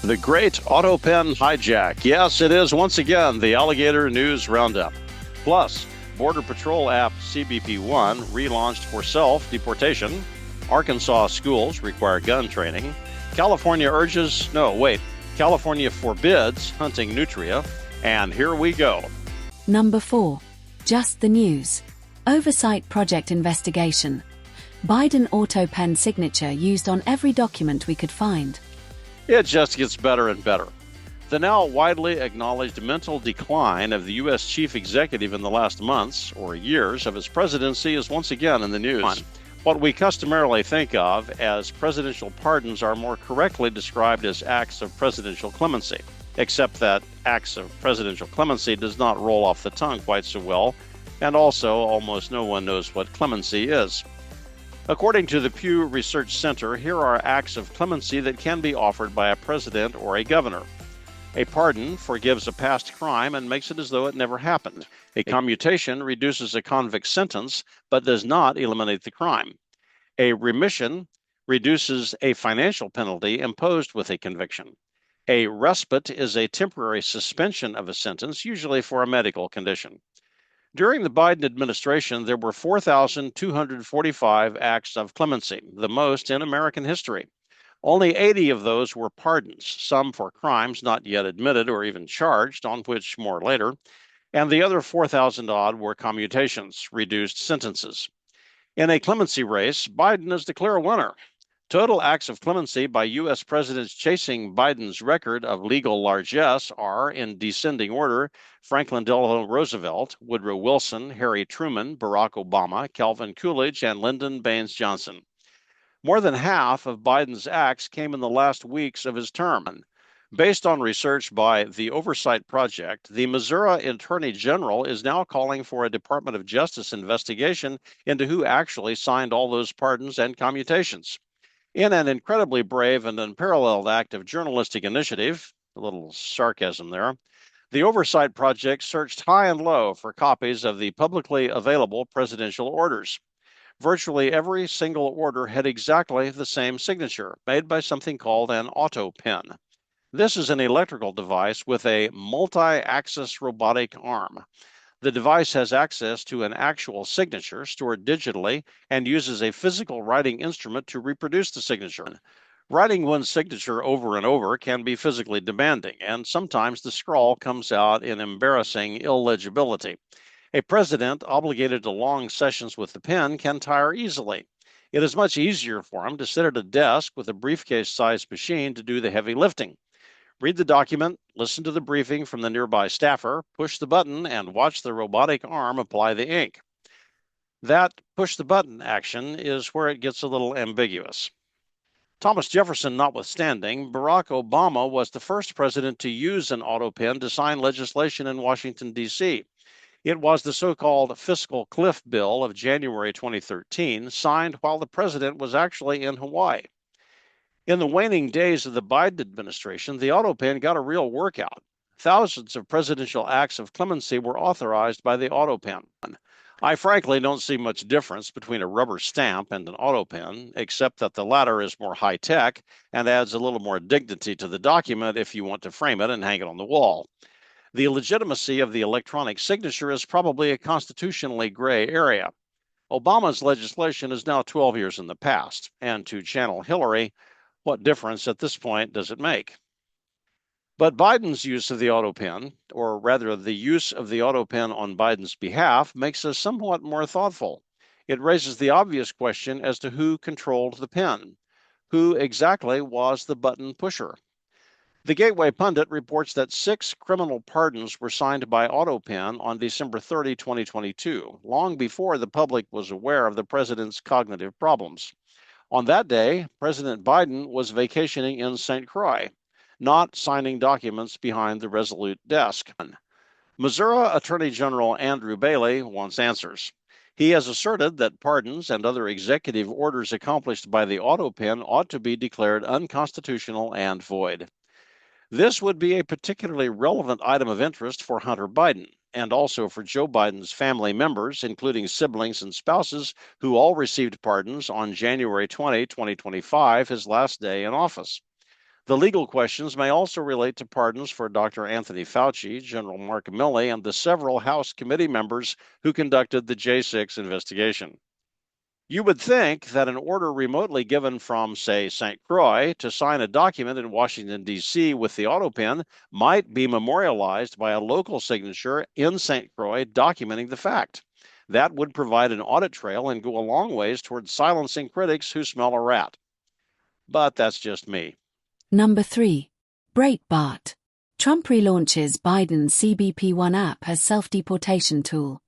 The great Autopen hijack. Yes, it is once again the Alligator News Roundup. Plus, Border Patrol app CBP One relaunched for self-deportation. Arkansas schools require gun training. California forbids hunting Nutria. And here we go. Number 4. Just the news. Oversight project investigation. Biden Autopen signature used on every document we could find. It just gets better and better. The now widely acknowledged mental decline of the U.S. chief executive in the last months or years of his presidency is once again in the news. What we customarily think of as presidential pardons are more correctly described as acts of presidential clemency, except that acts of presidential clemency does not roll off the tongue quite so well, and also almost no one knows what clemency is. According to the Pew Research Center, here are acts of clemency that can be offered by a president or a governor. A pardon forgives a past crime and makes it as though it never happened. A commutation reduces a convict's sentence but does not eliminate the crime. A remission reduces a financial penalty imposed with a conviction. A respite is a temporary suspension of a sentence, usually for a medical condition. During the Biden administration, there were 4,245 acts of clemency, the most in American history. Only 80 of those were pardons, some for crimes not yet admitted or even charged, on which more later, and the other 4,000 odd were commutations, reduced sentences. In a clemency race, Biden is the clear winner. Total acts of clemency by U.S. presidents chasing Biden's record of legal largesse are, in descending order, Franklin Delano Roosevelt, Woodrow Wilson, Harry Truman, Barack Obama, Calvin Coolidge, and Lyndon Baines Johnson. More than half of Biden's acts came in the last weeks of his term. Based on research by the Oversight Project, the Missouri Attorney General is now calling for a Department of Justice investigation into who actually signed all those pardons and commutations. In an incredibly brave and unparalleled act of journalistic initiative, a little sarcasm there, the Oversight Project searched high and low for copies of the publicly available presidential orders. Virtually every single order had exactly the same signature, made by something called an Autopen. This is an electrical device with a multi-axis robotic arm. The device has access to an actual signature stored digitally and uses a physical writing instrument to reproduce the signature. Writing one's signature over and over can be physically demanding, and sometimes the scrawl comes out in embarrassing illegibility. A president obligated to long sessions with the pen can tire easily. It is much easier for him to sit at a desk with a briefcase-sized machine to do the heavy lifting. Read the document, listen to the briefing from the nearby staffer, push the button, and watch the robotic arm apply the ink. That push-the-button action is where it gets a little ambiguous. Thomas Jefferson notwithstanding, Barack Obama was the first president to use an Autopen to sign legislation in Washington, D.C. It was the so-called Fiscal Cliff Bill of January 2013, signed while the president was actually in Hawaii. In the waning days of the Biden administration, the Autopen got a real workout. Thousands of presidential acts of clemency were authorized by the Autopen. I frankly don't see much difference between a rubber stamp and an Autopen, except that the latter is more high-tech and adds a little more dignity to the document if you want to frame it and hang it on the wall. The legitimacy of the electronic signature is probably a constitutionally gray area. Obama's legislation is now 12 years in the past, and to channel Hillary, what difference at this point does it make? But Biden's use of the Autopen, or rather the use of the Autopen on Biden's behalf, makes us somewhat more thoughtful. It raises the obvious question as to who controlled the pen. Who exactly was the button pusher? The Gateway Pundit reports that 6 criminal pardons were signed by Autopen on December 30, 2022, long before the public was aware of the president's cognitive problems. On that day, President Biden was vacationing in St. Croix, not signing documents behind the resolute desk. Missouri Attorney General Andrew Bailey wants answers. He has asserted that pardons and other executive orders accomplished by the Autopen ought to be declared unconstitutional and void. This would be a particularly relevant item of interest for Hunter Biden, and also for Joe Biden's family members, including siblings and spouses, who all received pardons on January 20, 2025, his last day in office. The legal questions may also relate to pardons for Dr. Anthony Fauci, General Mark Milley, and the several House committee members who conducted the J6 investigation. You would think that an order remotely given from, say, St. Croix to sign a document in Washington, D.C. with the Autopen might be memorialized by a local signature in St. Croix documenting the fact. That would provide an audit trail and go a long ways towards silencing critics who smell a rat. But that's just me. Number 3. Breitbart. Trump relaunches Biden's CBP One app as self-deportation tool.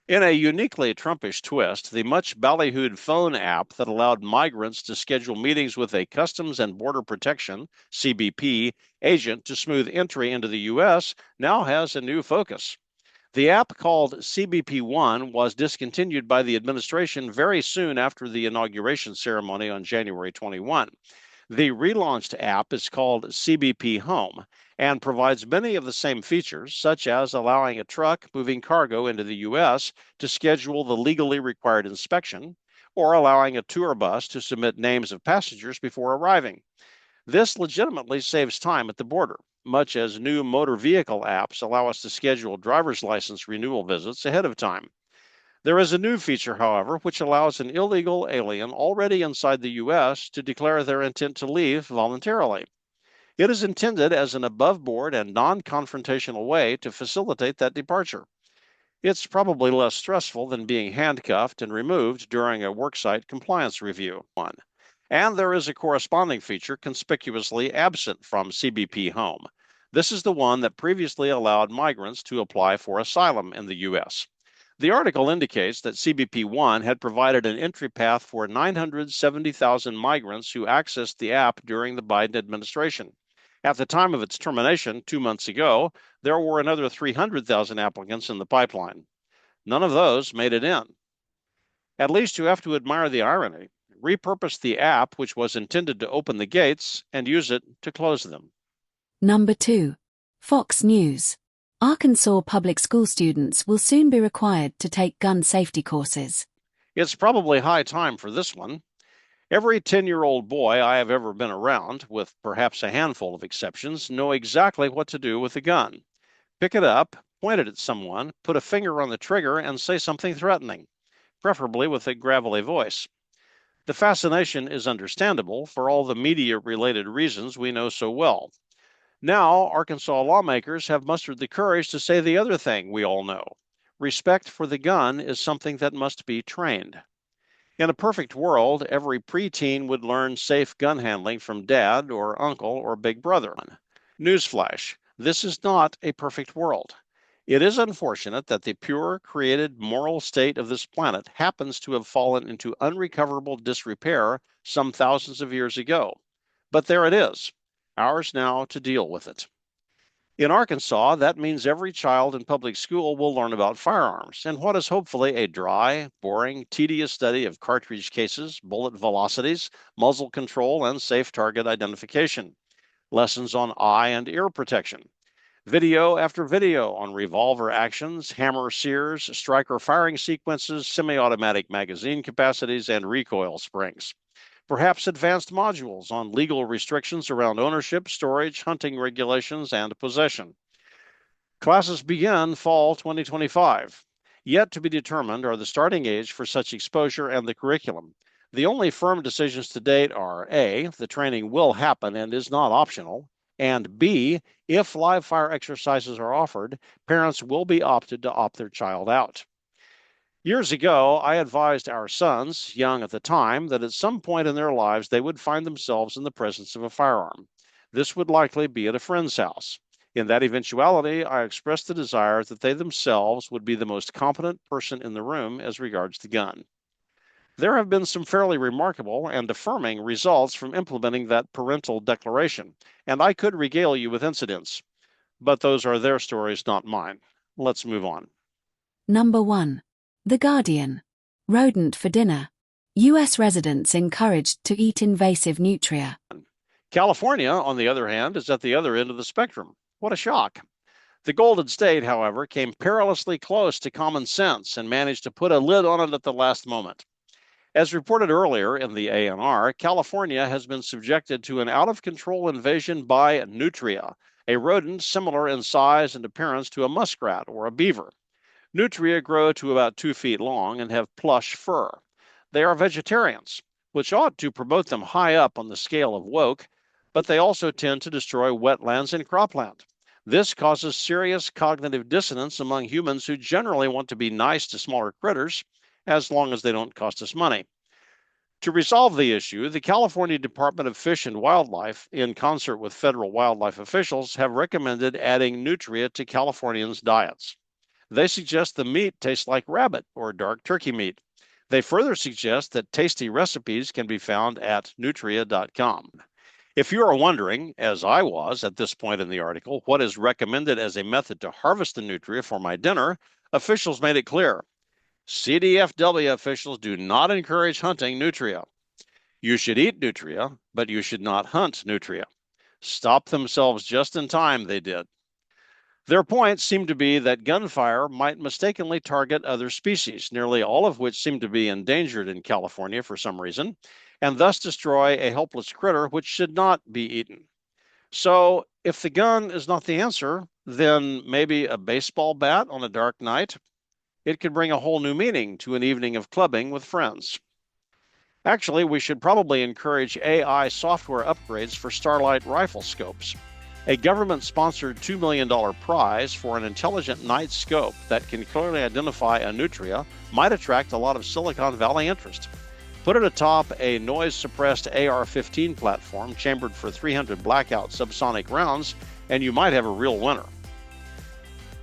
In a uniquely Trumpish twist, the much ballyhooed phone app that allowed migrants to schedule meetings with a Customs and Border Protection (CBP) agent to smooth entry into the U.S. now has a new focus. The app, called CBP One, was discontinued by the administration very soon after the inauguration ceremony on January 21. The relaunched app is called CBP Home and provides many of the same features, such as allowing a truck moving cargo into the U.S. to schedule the legally required inspection, or allowing a tour bus to submit names of passengers before arriving. This legitimately saves time at the border, much as new motor vehicle apps allow us to schedule driver's license renewal visits ahead of time. There is a new feature, however, which allows an illegal alien already inside the U.S. to declare their intent to leave voluntarily. It is intended as an above-board and non-confrontational way to facilitate that departure. It's probably less stressful than being handcuffed and removed during a worksite compliance review. And there is a corresponding feature conspicuously absent from CBP Home. This is the one that previously allowed migrants to apply for asylum in the U.S. The article indicates that CBP One had provided an entry path for 970,000 migrants who accessed the app during the Biden administration. At the time of its termination 2 months ago, there were another 300,000 applicants in the pipeline. None of those made it in. At least you have to admire the irony. Repurpose the app, which was intended to open the gates, and use it to close them. Number 2. Fox News. Arkansas public school students will soon be required to take gun safety courses. It's probably high time for this one. Every 10-year-old boy I have ever been around, with perhaps a handful of exceptions, know exactly what to do with a gun. Pick it up, point it at someone, put a finger on the trigger, and say something threatening, preferably with a gravelly voice. The fascination is understandable for all the media-related reasons we know so well. Now, Arkansas lawmakers have mustered the courage to say the other thing we all know. Respect for the gun is something that must be trained. In a perfect world, every preteen would learn safe gun handling from dad or uncle or big brother. Newsflash, this is not a perfect world. It is unfortunate that the pure, created moral state of this planet happens to have fallen into unrecoverable disrepair some thousands of years ago. But there it is, ours now to deal with it. In Arkansas, that means every child in public school will learn about firearms and what is hopefully a dry, boring, tedious study of cartridge cases, bullet velocities, muzzle control, and safe target identification. Lessons on eye and ear protection. Video after video on revolver actions, hammer sears, striker firing sequences, semi-automatic magazine capacities, and recoil springs. Perhaps advanced modules on legal restrictions around ownership, storage, hunting regulations, and possession. Classes begin fall 2025. Yet to be determined are the starting age for such exposure and the curriculum. The only firm decisions to date are A, the training will happen and is not optional, and B, if live fire exercises are offered, parents will be opted to opt their child out. Years ago, I advised our sons, young at the time, that at some point in their lives they would find themselves in the presence of a firearm. This would likely be at a friend's house. In that eventuality, I expressed the desire that they themselves would be the most competent person in the room as regards the gun. There have been some fairly remarkable and affirming results from implementing that parental declaration, and I could regale you with incidents. But those are their stories, not mine. Let's move on. Number 1. The Guardian. Rodent for dinner. U.S. residents encouraged to eat invasive Nutria. California, on the other hand, is at the other end of the spectrum. What a shock. The Golden State, however, came perilously close to common sense and managed to put a lid on it at the last moment. As reported earlier in the ANR, California has been subjected to an out-of-control invasion by Nutria, a rodent similar in size and appearance to a muskrat or a beaver. Nutria grow to about 2 feet long and have plush fur. They are vegetarians, which ought to promote them high up on the scale of woke, but they also tend to destroy wetlands and cropland. This causes serious cognitive dissonance among humans who generally want to be nice to smaller critters, as long as they don't cost us money. To resolve the issue, the California Department of Fish and Wildlife, in concert with federal wildlife officials, have recommended adding nutria to Californians' diets. They suggest the meat tastes like rabbit or dark turkey meat. They further suggest that tasty recipes can be found at nutria.com. If you are wondering, as I was at this point in the article, what is recommended as a method to harvest the nutria for my dinner, officials made it clear. CDFW officials do not encourage hunting nutria. You should eat nutria, but you should not hunt nutria. Stop themselves just in time, they did. Their point seemed to be that gunfire might mistakenly target other species, nearly all of which seem to be endangered in California for some reason, and thus destroy a helpless critter which should not be eaten. So, if the gun is not the answer, then maybe a baseball bat on a dark night? It could bring a whole new meaning to an evening of clubbing with friends. Actually, we should probably encourage AI software upgrades for Starlight rifle scopes. A government-sponsored $2 million prize for an intelligent night scope that can clearly identify a nutria might attract a lot of Silicon Valley interest. Put it atop a noise-suppressed AR-15 platform chambered for 300 blackout subsonic rounds, and you might have a real winner.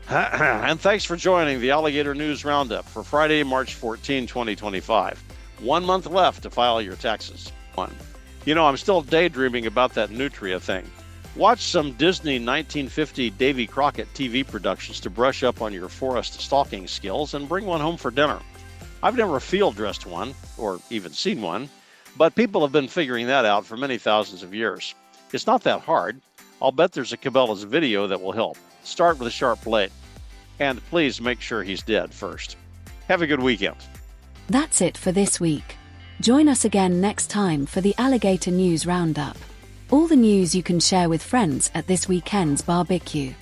And thanks for joining the Alligator News Roundup for Friday, March 14, 2025. 1 month left to file your taxes. I'm still daydreaming about that nutria thing. Watch some Disney 1950 Davy Crockett TV productions to brush up on your forest stalking skills and bring one home for dinner. I've never field dressed one, or even seen one, but people have been figuring that out for many thousands of years. It's not that hard. I'll bet there's a Cabela's video that will help. Start with a sharp blade. And please make sure he's dead first. Have a good weekend. That's it for this week. Join us again next time for the Alligator News Roundup. All the news you can share with friends at this weekend's barbecue.